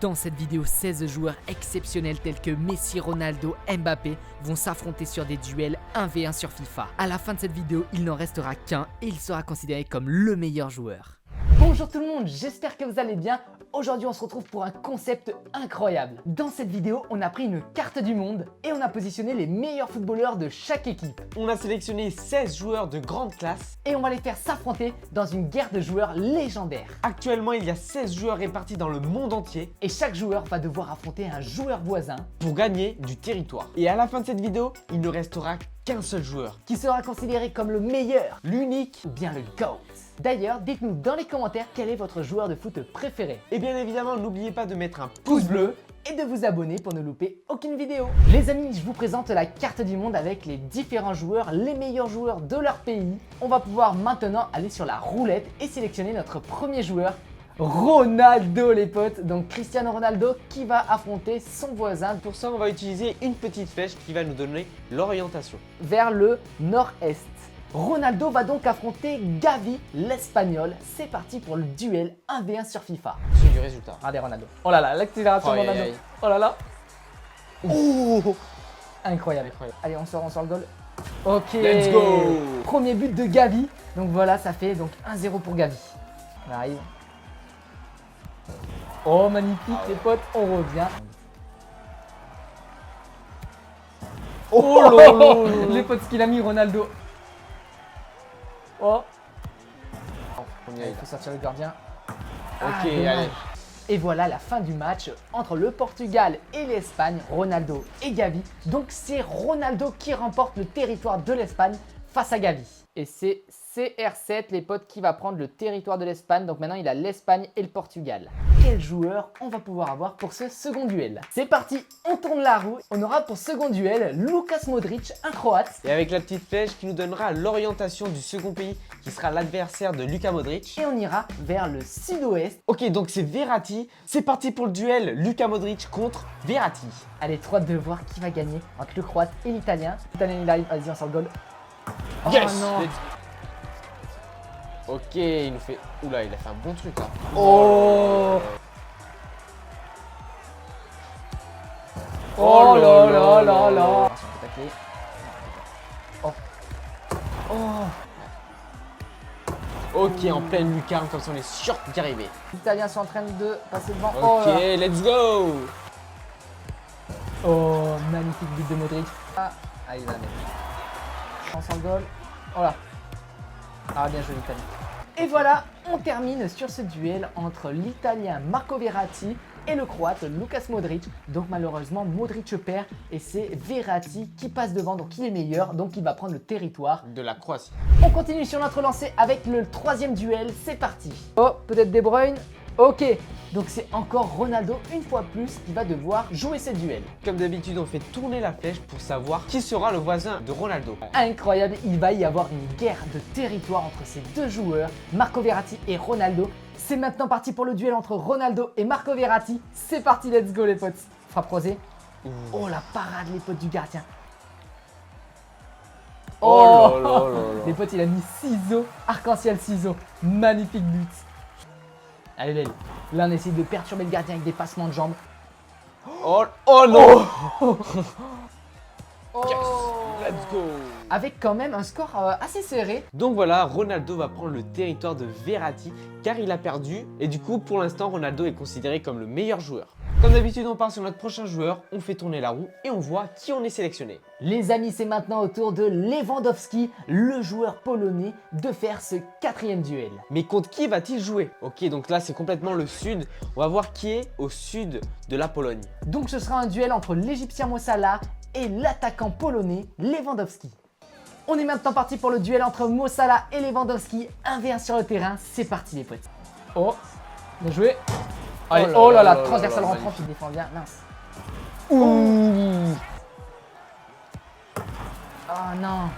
Dans cette vidéo, 16 joueurs exceptionnels tels que Messi, Ronaldo, Mbappé vont s'affronter sur des duels 1v1 sur FIFA. À la fin de cette vidéo, il n'en restera qu'un et il sera considéré comme le meilleur joueur. Bonjour tout le monde, j'espère que vous allez bien. Aujourd'hui on se retrouve pour un concept incroyable. Dans cette vidéo, on a pris une carte du monde et on a positionné les meilleurs footballeurs de chaque équipe. On a sélectionné 16 joueurs de grande classe. Et on va les faire s'affronter dans une guerre de joueurs légendaires. Actuellement, il y a 16 joueurs répartis dans le monde entier Et chaque joueur va devoir affronter un joueur voisin pour gagner du territoire. Et à la fin de cette vidéo, il ne restera qu'un seul joueur. qui sera considéré comme le meilleur, l'unique ou bien le GOAT. D'ailleurs, dites-nous dans les commentaires quel est votre joueur de foot préféré. Et bien évidemment, n'oubliez pas de mettre un Pouce bleu et de vous abonner pour ne louper aucune vidéo. Les amis, je vous présente la carte du monde avec les différents joueurs, les meilleurs joueurs de leur pays. On va pouvoir maintenant aller sur la roulette et sélectionner notre premier joueur, Ronaldo les potes. Donc Cristiano Ronaldo qui va affronter son voisin Pour ça, on va utiliser une petite flèche qui va nous donner l'orientation. vers le nord-est. Ronaldo va donc affronter Gavi, l'Espagnol. C'est parti pour le duel 1v1 sur FIFA. C'est du résultat. Regardez Ronaldo. Oh là là, l'accélération de Aïe, Ronaldo. aïe, aïe. Oh là là. Oh, Incroyable. incroyable. Allez, on sort le goal. Ok. Let's go. Premier but de Gavi. Donc voilà, ça fait donc 1-0 pour Gavi. On arrive. Oh, magnifique les potes, on revient. Oh là là là. Les potes, ce qu'il a mis Ronaldo. Oh, On y il est. faut sortir le gardien. Ok, Dommage. allez. Et voilà la fin du match entre le Portugal et l'Espagne, Ronaldo et Gavi. Donc c'est Ronaldo qui remporte le territoire de l'Espagne face à Gavi. Et c'est CR7 les potes qui va prendre le territoire de l'Espagne. Donc maintenant il a l'Espagne et le Portugal. Quel joueur on va pouvoir avoir pour ce second duel? C'est parti, on tourne la roue. On aura pour second duel Lukas Modric, un Croate. Et avec la petite flèche qui nous donnera l'orientation du second pays qui sera l'adversaire de Luka Modric. Et on ira vers le sud-ouest. Ok, donc c'est Verratti. C'est parti pour le duel Luka Modric contre Verratti. Allez, trop hâte de voir qui va gagner entre le Croate et l'Italien. L'Italien il arrive, vas-y on sort le goal. Oh Yes. non. Ok, il nous fait... Oula, il a fait un bon truc là. Oh. Oh là là là là. Attention, on peut tacler. Oh. Oh. Ok, en pleine lucarne, comme ça on est sûr d'y arriver. Les Italiens sont en train de passer devant. Oh, Ok, là. let's go. Oh, magnifique but de Modric. Ah, il va la mettre. On sort le goal. Oh là. Ah, bien joué l'Italie. Et voilà, on termine sur ce duel entre l'Italien Marco Verratti et le Croate Lukas Modric. Donc malheureusement, Modric perd et c'est Verratti qui passe devant, donc il est meilleur, donc il va prendre le territoire. De la Croatie. On continue sur notre lancée avec le troisième duel, c'est parti. Oh, peut-être De Bruyne. Ok, donc c'est encore Ronaldo une fois plus qui va devoir jouer ce duel. Comme d'habitude, on fait tourner la flèche pour savoir qui sera le voisin de Ronaldo. Incroyable, il va y avoir une guerre de territoire entre ces deux joueurs, Marco Verratti et Ronaldo. C'est maintenant parti pour le duel entre Ronaldo et Marco Verratti. C'est parti, let's go les potes. Frappe croisée. Oh la parade les potes du gardien. Oh là là là là. Les potes, il a mis ciseaux, arc-en-ciel ciseaux. Magnifique but. Allez, allez. Là, on essaie de perturber le gardien avec des passements de jambes. Oh, oh non. Oh. Let's go. Avec quand même un score assez serré. Donc voilà, Ronaldo va prendre le territoire de Verratti car il a perdu et du coup pour l'instant Ronaldo est considéré comme le meilleur joueur. Comme d'habitude on part sur notre prochain joueur, on fait tourner la roue et on voit qui on est sélectionné. Les amis, c'est maintenant au tour de Lewandowski, le joueur polonais, de faire ce quatrième duel. Mais contre qui va-t-il jouer? Ok, donc là c'est complètement le sud, on va voir qui est au sud de la Pologne. Donc ce sera un duel entre l'Égyptien Mo Salah et l'attaquant polonais Lewandowski. On est maintenant parti pour le duel entre Mo Salah et Lewandowski, 1v1 sur le terrain, c'est parti les potes. Oh, bien joué. Allez, oh là là, transversal rentrant, il défend bien, mince. Ouh. Oh non.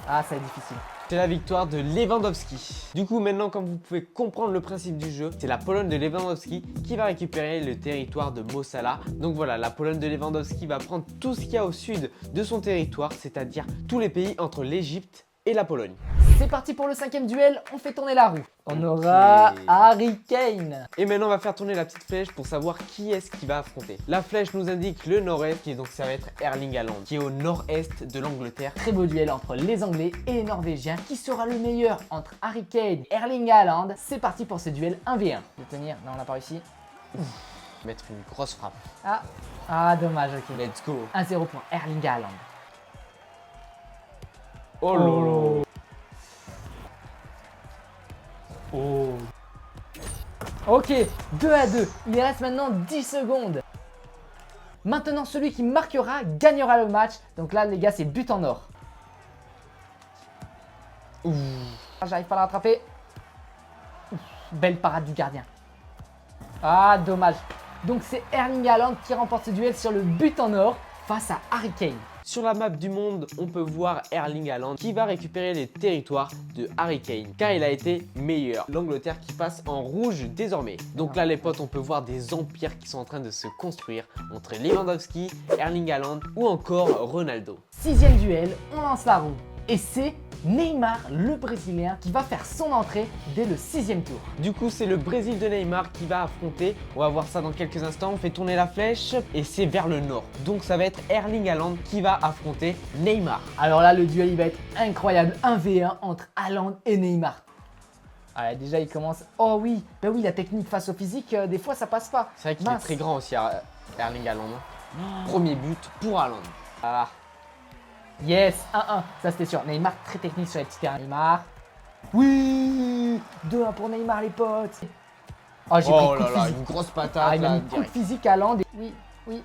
Ah, ça va être difficile. C'est la victoire de Lewandowski. Du coup, maintenant, comme vous pouvez comprendre le principe du jeu, c'est la Pologne de Lewandowski qui va récupérer le territoire de Mo Salah. Donc voilà, la Pologne de Lewandowski va prendre tout ce qu'il y a au sud de son territoire, c'est-à-dire tous les pays entre l'Égypte et la Pologne. C'est parti pour le 5e duel, on fait tourner la roue. On aura Harry Kane. Et maintenant on va faire tourner la petite flèche pour savoir qui est-ce qui va affronter. La flèche nous indique le nord-est, et donc ça va être Erling Haaland, qui est au nord-est de l'Angleterre. Très beau duel entre les Anglais et les Norvégiens. Qui sera le meilleur entre Harry Kane et Erling Haaland? C'est parti pour ce duel 1v1. De tenir, non on n'a pas réussi. Mettre une grosse frappe. Ah dommage, ok. Let's go. 1-0 pour Erling Haaland. Oh lolo. Oh. Ok, 2-2. Il reste maintenant 10 secondes. Maintenant, celui qui marquera gagnera le match. Donc là, les gars, c'est but en or. J'arrive pas à la rattraper. Ouf, belle parade du gardien. Ah, dommage. Donc c'est Erling Haaland qui remporte ce duel sur le but en or face à Harry Kane. Sur la map du monde, on peut voir Erling Haaland qui va récupérer les territoires de Harry Kane car il a été meilleur. L'Angleterre qui passe en rouge désormais. Donc là les potes, on peut voir des empires qui sont en train de se construire entre Lewandowski, Erling Haaland ou encore Ronaldo. 6e duel, on lance la roue. Et c'est Neymar, le Brésilien, qui va faire son entrée dès le 6e tour. Du coup, c'est le Brésil de Neymar qui va affronter. On va voir ça dans quelques instants. On fait tourner la flèche et c'est vers le nord. Donc ça va être Erling Haaland qui va affronter Neymar. Alors là, le duel, il va être incroyable. 1v1 entre Haaland et Neymar. Ah, déjà, il commence. Oh oui, bah oui, la technique face au physique, des fois, ça passe pas. C'est vrai qu'il est très grand aussi, Erling Haaland. Premier but pour Haaland. Voilà. Yes, 1-1, ça c'était sûr. Neymar très technique sur les petits terrains. Neymar. Oui, 2-1 pour Neymar les potes. Oh, j'ai pris coup de physique. Une grosse patate. Ah, il a mis coup de physique à Haaland. Oui, but.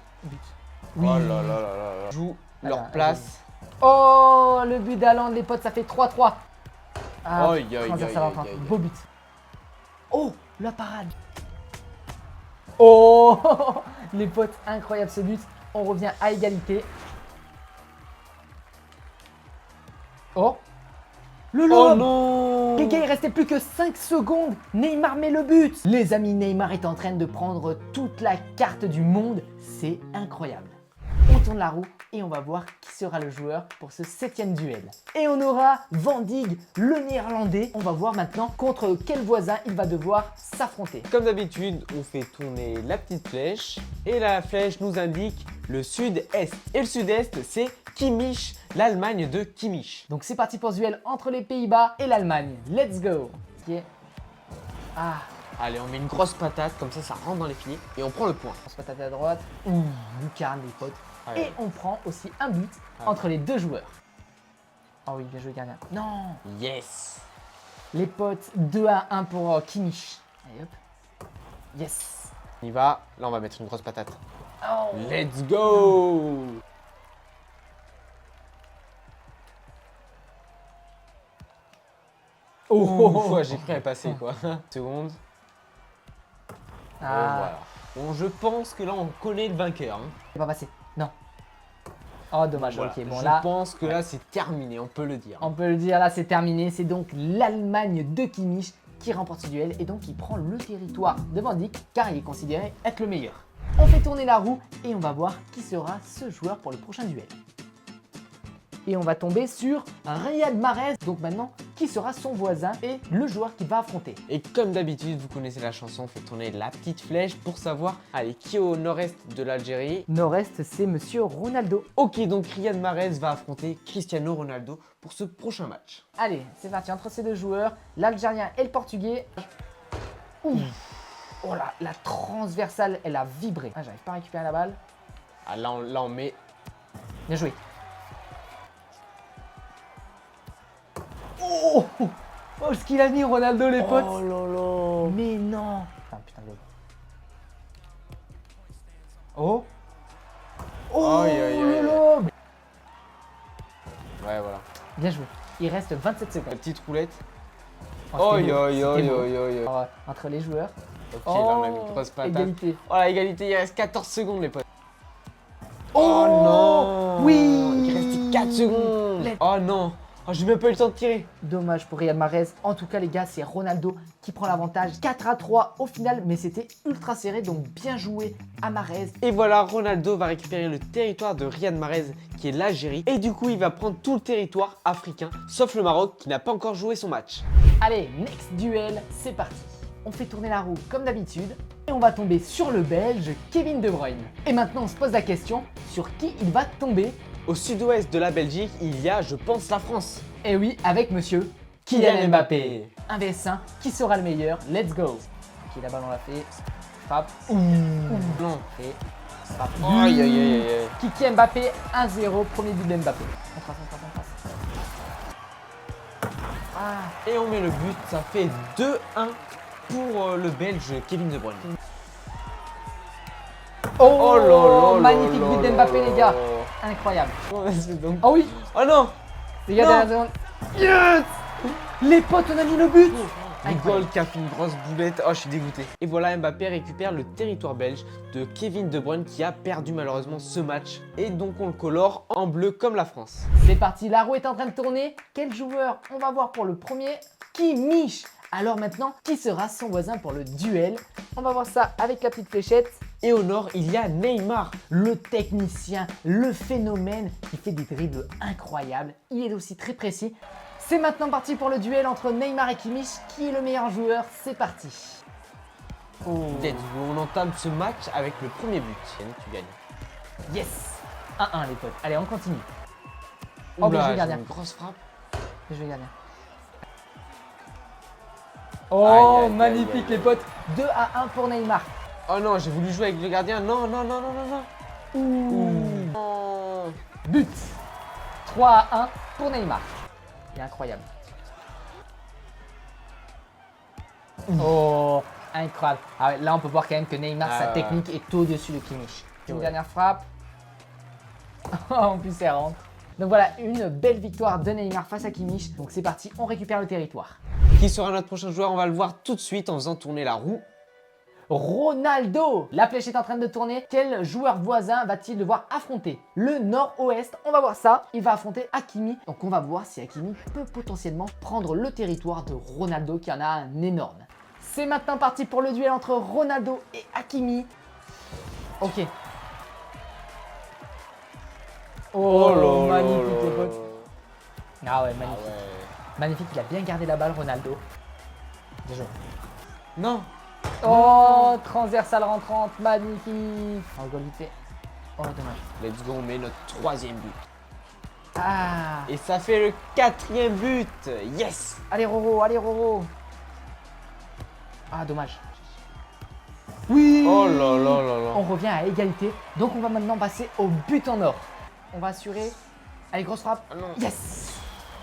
Oui. Oh là là là là. Joue leur place. Oh, le but d'Haaland les potes, ça fait 3-3. Ah, Aïe, aïe, beau but. Oh, la parade. Oh, les potes, incroyable ce but. On revient à égalité. Oh, le lob. Oh non. Les gars, il restait plus que 5 secondes. Neymar met le but. Les amis, Neymar est en train de prendre toute la carte du monde. C'est incroyable. On tourne la roue et on va voir qui sera le joueur pour ce 7e duel. Et on aura Van Dijk, le néerlandais. On va voir maintenant contre quel voisin il va devoir s'affronter. Comme d'habitude, on fait tourner la petite flèche. Et la flèche nous indique le sud-est. Et le sud-est, c'est Kimmich, l'Allemagne de Kimmich. Donc c'est parti pour ce duel entre les Pays-Bas et l'Allemagne. Let's go. Ok. Ah. Allez, on met une grosse patate, comme ça rentre dans les filets. Et on prend le point. On se patate à droite. Ouh, lucarne les potes. Allez. Et on prend aussi un but entre les deux joueurs. Oh oui, bien joué gardien. Non. Yes. Les potes, 2-1 pour Kimmich. Allez hop. Yes. On y va. Là, on va mettre une grosse patate. Oh. Let's go. Oh, j'ai cru à passer quoi. Seconde. Ah. Voilà. Bon, je pense que là, on connaît le vainqueur. Hein. C'est pas passé. Non. Oh, dommage. Voilà. Ok, bon je là. pense que là, c'est terminé, on peut le dire. On peut le dire, là, c'est terminé. C'est donc l'Allemagne de Kimmich qui remporte ce duel et donc il prend le territoire de Van Dijk car il est considéré être le meilleur. On fait tourner la roue et on va voir qui sera ce joueur pour le prochain duel. Et on va tomber sur Riyad Mahrez. Donc maintenant, qui sera son voisin et le joueur qu'il va affronter. Et comme d'habitude, vous connaissez la chanson, on fait tourner la petite flèche pour savoir, allez, qui est au nord-est de l'Algérie. Nord-est, c'est Monsieur Ronaldo. Ok, donc Riyad Mahrez va affronter Cristiano Ronaldo pour ce prochain match. Allez, c'est parti entre ces deux joueurs, l'Algérien et le Portugais. Ouh. Oh là, la transversale, elle a vibré. Ah, j'arrive pas à récupérer la balle. Ah, là, on met... Bien joué. Oh, oh, ce qu'il a mis Ronaldo les potes. Oh lolo. Mais non. Putain de... Oh. Oh, Aïe, aïe, aïe. lolo. Ouais, voilà. Bien joué. Il reste 27 secondes. La petite roulette. Oh, c'était Aïe, beau, aïe, c'était aïe, beau. aïe, aïe. Alors, entre les joueurs. Ok, là, on a mis une grosse patate. Égalité. Oh, la égalité, il reste 14 secondes, les potes. Oh, non. Oui. Il reste 4 secondes. Oh non. Oh, j'ai même pas eu le temps de tirer. Dommage pour Riyad Mahrez. En tout cas, les gars, c'est Ronaldo qui prend l'avantage. 4-3 au final, mais c'était ultra serré. Donc, bien joué à Mahrez. Et voilà, Ronaldo va récupérer le territoire de Riyad Mahrez, qui est l'Algérie. Et du coup, il va prendre tout le territoire africain, sauf le Maroc, qui n'a pas encore joué son match. Allez, next duel, c'est parti. On fait tourner la roue comme d'habitude. Et on va tomber sur le Belge Kevin De Bruyne. Et maintenant, on se pose la question sur qui il va tomber. Au sud-ouest de la Belgique, il y a, je pense, la France. Et oui, avec monsieur Kylian Mbappé. 1 vs 1, qui sera le meilleur? Let's go. Ok, la balle on l'a fait. Frappe. Non. Et frappe. Aïe, aïe, aïe, aïe. Kiki Mbappé, 1-0, premier but d'Mbappé. On passe. Ah, Et on met le but, ça fait 2-1 pour le Belge Kevin De Bruyne. oh, là là magnifique là but là d'Mbappé, là les gars. là. Incroyable. Donc... Oh oui, Oh non. les gars, Non. derrière la seconde. Yes. Les potes, on a mis le but. Rigole qui a fait une grosse boulette. Oh, je suis dégoûté. Et voilà, Mbappé récupère le territoire belge de Kevin De Bruyne qui a perdu malheureusement ce match. Et donc on le colore en bleu comme la France. C'est parti, la roue est en train de tourner. Quel joueur on va voir pour le premier? Kimmich. Alors maintenant, qui sera son voisin pour le duel? On va voir ça avec la petite fléchette. Et au nord, il y a Neymar. Le technicien, le phénomène qui fait des dribbles incroyables. Il est aussi très précis. C'est maintenant parti pour le duel entre Neymar et Kimmich. Qui est le meilleur joueur? C'est parti. Let's go. On entame ce match avec le premier but. Yannick, tu gagnes. Yes. 1-1 les potes. Allez, on continue. Oh, Oula, bien joué, j'ai gardien. une grosse frappe. Bien joué, gardien. Oh, Aïe, aïe, magnifique aïe, aïe, les aïe. potes. 2-1 pour Neymar. Oh non, j'ai voulu jouer avec le gardien. Non, non, non, non, non, non. Ouh. Oh. But. 3-1 pour Neymar. Il est incroyable. Oh, incroyable. Ah ouais, là, on peut voir quand même que Neymar, sa ouais. technique est au-dessus de Kimmich. Une Ouais. dernière frappe. En plus, elle rentre. Donc voilà, une belle victoire de Neymar face à Kimmich. Donc c'est parti, on récupère le territoire. Qui sera notre prochain joueur? On va le voir tout de suite en faisant tourner la roue. Ronaldo. La flèche est en train de tourner. Quel joueur voisin va-t-il devoir affronter? Le nord-ouest, on va voir ça. Il va affronter Hakimi. Donc on va voir si Hakimi peut potentiellement prendre le territoire de Ronaldo qui en a un énorme. C'est maintenant parti pour le duel entre Ronaldo et Hakimi. Ok. Oh, magnifique les potes. Ah ouais, magnifique. Magnifique, il a bien gardé la balle Ronaldo. Bien joué. Non. Oh, transversale rentrante, magnifique. On rigole vite fait. Oh, dommage. Let's go, on met notre troisième but. Ah. Et ça fait le quatrième but. Yes. Allez, Roro, allez, Roro. Ah, dommage. Oui. Oh là là là là. On revient à égalité. Donc, on va maintenant passer au but en or. On va assurer. Allez, grosse frappe. Ah non. Yes.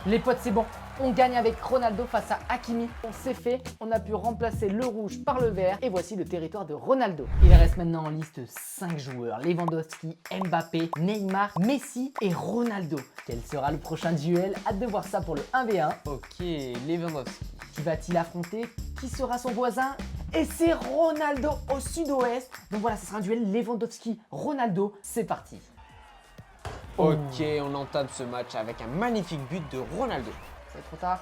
Les potes, c'est bon. On gagne avec Ronaldo face à Hakimi. On s'est fait. On a pu remplacer le rouge par le vert. Et voici le territoire de Ronaldo. Il reste maintenant en liste 5 joueurs. Lewandowski, Mbappé, Neymar, Messi et Ronaldo. Quel sera le prochain duel? Hâte de voir ça pour le 1v1. Ok, Lewandowski. Qui va-t-il affronter? Qui sera son voisin? Et c'est Ronaldo au sud-ouest. Donc voilà, ce sera un duel Lewandowski-Ronaldo. C'est parti. Ok, on entame ce match avec un magnifique but de Ronaldo. C'est trop tard.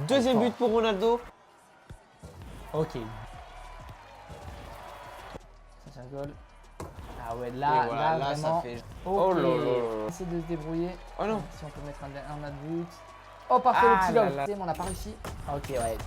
Deuxième but pour Ronaldo. Ok. Ça, c'est un goal. Ah ouais, Et là, voilà, là, ça vraiment. fait. Ok. Oh là là là. Essayer de se débrouiller. Oh non. Si on peut mettre un autre but. Oh, parfait, Ah le petit là lob. là. On n'a pas réussi. Ok, ouais.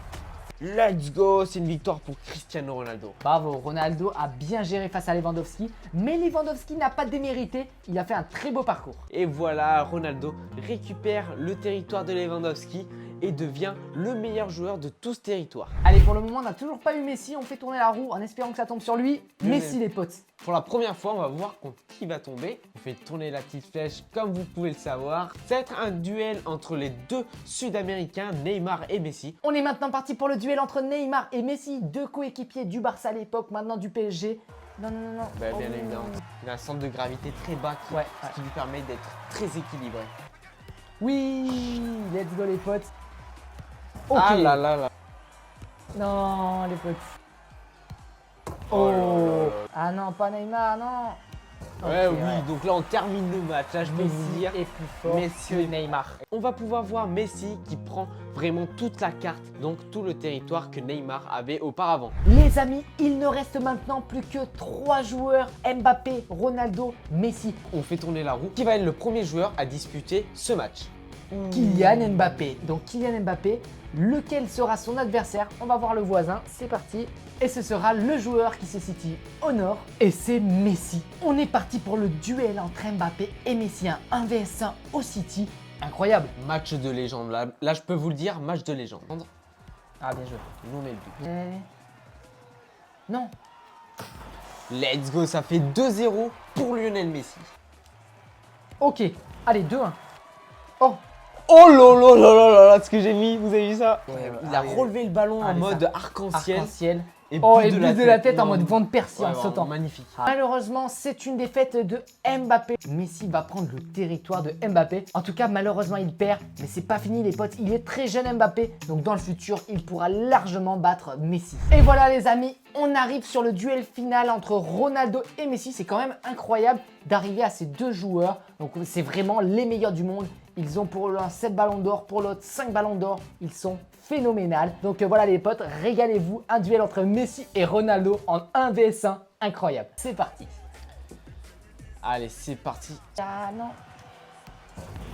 Let's go, c'est une victoire pour Cristiano Ronaldo. Bravo, Ronaldo a bien géré face à Lewandowski. Mais Lewandowski n'a pas démérité. Il a fait un très beau parcours. Et voilà, Ronaldo récupère le territoire de Lewandowski et devient le meilleur joueur de tout ce territoire. Allez, pour le moment, on n'a toujours pas eu Messi. On fait tourner la roue en espérant que ça tombe sur lui. Messi, les potes. Pour la première fois, on va voir contre qui va tomber. On fait tourner la petite flèche comme vous pouvez le savoir. Ça va être un duel entre les deux Sud-Américains, Neymar et Messi. On est maintenant parti pour le duel entre Neymar et Messi, deux coéquipiers du Barça à l'époque, maintenant du PSG. Non, non, non, non. Bah, bien Oh. évidemment. Il a un centre de gravité très bas Ouais, ce qui lui permet d'être très équilibré. Oui, let's go les potes. Ok. Ah là là là. Non, les potes. Oh là là là. Ah non, pas Neymar, non. Ouais, Ok, oui, ouais. donc là on termine le match, là je peux vous Messi dire. est plus fort Messi. que Neymar. On va pouvoir voir Messi qui prend vraiment toute la carte, donc tout le territoire que Neymar avait auparavant. Les amis, il ne reste maintenant plus que 3 joueurs, Mbappé, Ronaldo, Messi. On fait tourner la roue. Qui va être le premier joueur à disputer ce match? Kylian Mbappé. Donc Kylian Mbappé, lequel sera son adversaire? On va voir le voisin, c'est parti. Et ce sera le joueur qui se situe au nord, et c'est Messi. On est parti pour le duel entre Mbappé et Messi, un 1 vs 1 au City. Incroyable. Match de légende, là je peux vous le dire, match de légende. Ah bien joué. Nous on est le but. Non. Let's go, ça fait 2-0 pour Lionel Messi. Ok, allez 2-1. Oh, Oh là là là là là là, ce que j'ai mis, vous avez vu ça? Ouais, Il a allez. relevé le ballon en Allez, mode ça. arc-en-ciel. arc-en-ciel. Et Oh, but et but de la tête en Non, mode Van Persie en ouais, sautant. magnifique. Malheureusement, c'est une défaite de Mbappé. Messi va prendre le territoire de Mbappé. En tout cas, malheureusement, il perd. Mais c'est pas fini, les potes. Il est très jeune, Mbappé. Donc, dans le futur, il pourra largement battre Messi. Et voilà, les amis, on arrive sur le duel final entre Ronaldo et Messi. C'est quand même incroyable d'arriver à ces deux joueurs. Donc, c'est vraiment les meilleurs du monde. Ils ont pour l'un 7 ballons d'or, pour l'autre 5 ballons d'or. Ils sont phénoménal. Donc voilà les potes, régalez-vous, un duel entre Messi et Ronaldo en 1 vs 1, incroyable. C'est parti. Allez, c'est parti. Ah non.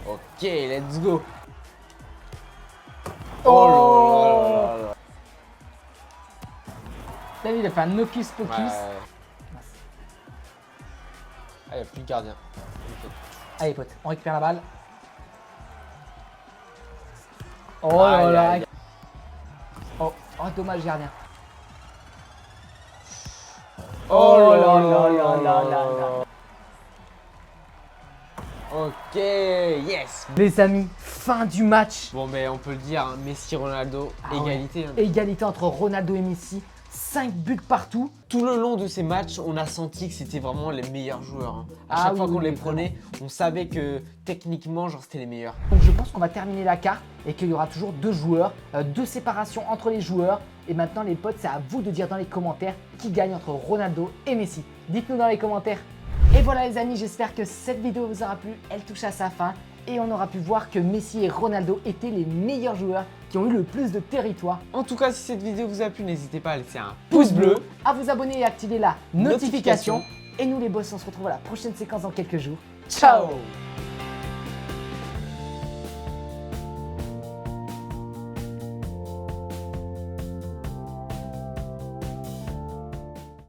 Ok, let's go. Oh, là là là là. Là, il a fait un hocus pocus. Ouais. Ah, il n'y a plus de gardien. Allez potes, on récupère la balle. Oh Aïe, là là. aïe, aïe. Oh, dommage gardien. Oh là là là là là là là là. Ok, yes. Les amis, fin du match. Bon, mais on peut le dire, hein, Messi-Ronaldo, Ah ouais. égalité. hein. Égalité entre Ronaldo et Messi. 5 buts partout. Tout le long de ces matchs, on a senti que c'était vraiment les meilleurs joueurs. hein. À Ah chaque oui, fois qu'on oui, les oui, prenait, on savait que techniquement, genre, c'était les meilleurs. Donc je pense qu'on va terminer la carte et qu'il y aura toujours deux joueurs, deux séparations entre les joueurs. Et maintenant les potes, c'est à vous de dire dans les commentaires qui gagne entre Ronaldo et Messi. Dites-nous dans les commentaires. Et voilà les amis, j'espère que cette vidéo vous aura plu. Elle touche à sa fin et on aura pu voir que Messi et Ronaldo étaient les meilleurs joueurs qui ont eu le plus de territoire. En tout cas, si cette vidéo vous a plu, n'hésitez pas à laisser un pouce bleu. À vous abonner et activer la Notification. notification. Et nous les boss, on se retrouve à la prochaine séquence dans quelques jours. Ciao.